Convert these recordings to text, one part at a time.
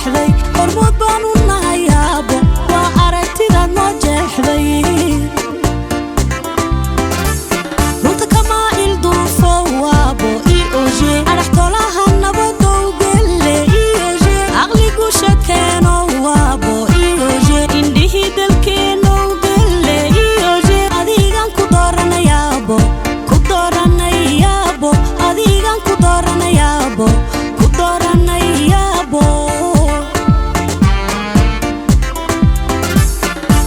jeexday hormood baan u nahay yaabo waa aragtida noo jeexday runta kama ilduufo waabo iyoje araxtolaha nabadow gelle iyoje aqligu shakeeno waabo iyoje indhihi dalkeeno gelle iyoje adigan ku dooranayaabo adigan ku dooranayaabo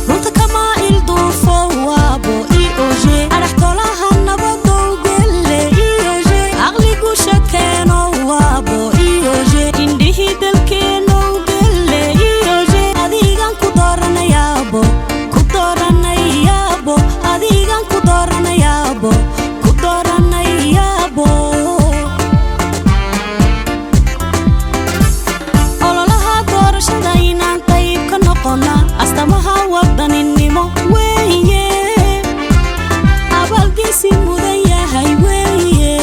runta kama ilduufo waabo iyoje araxtolaha nabadow gelle iyoje aqligu shakeeno waabo iyoje indhihi dalkeeno gelle iyoje adigan ku dooranayaabo adigan ku dooranayaabo ololaha doorashada inaan qayb ka noqona astamaha wadaninimo weeye abaalgiisi mudan yahay weeye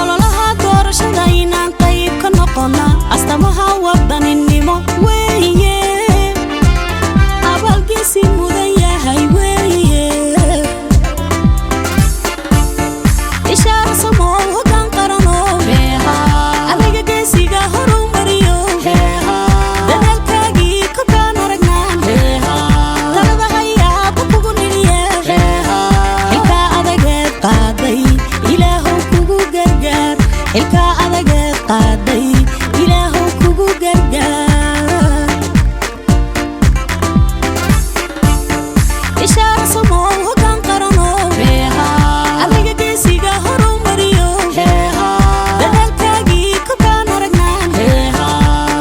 ololaha doorashada inaan qayb ka noqona astamaha wadaninimo weeye abaalgiisi mudan yahay weeye ishaara samoo hoggaan qarano adiga geesiga horu mariyo dadaalkaagii korkaan aragnaan talada hayaaba kugu niliye xilkaa adageed qaaday ilaahow kugu gargaar xilkaa adageed qaaday ilaahow kugu gargaar ishaara samoo hoggaan qarano adiga geesiga horu mariyo dadaalkaagii korkaan aragnaan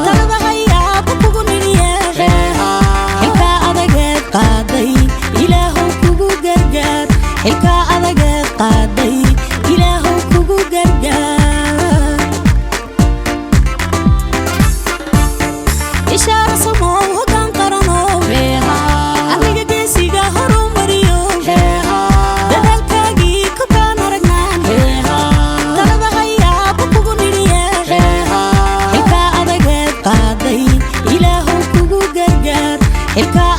talada hayaaba kugu niliye xilkaa adageed qaaday ilaahow kugu gargaar xilkaa adageed qaaday ilaahow kugu gargaar ishaara samoo hoggaan qarano adiga geesiga horu mariyo dadaalkaagii korkaan aragnaan talada hayaaba kugu niliye xilkaa adageed qaaday ilaahow kugu gargaar xilkaa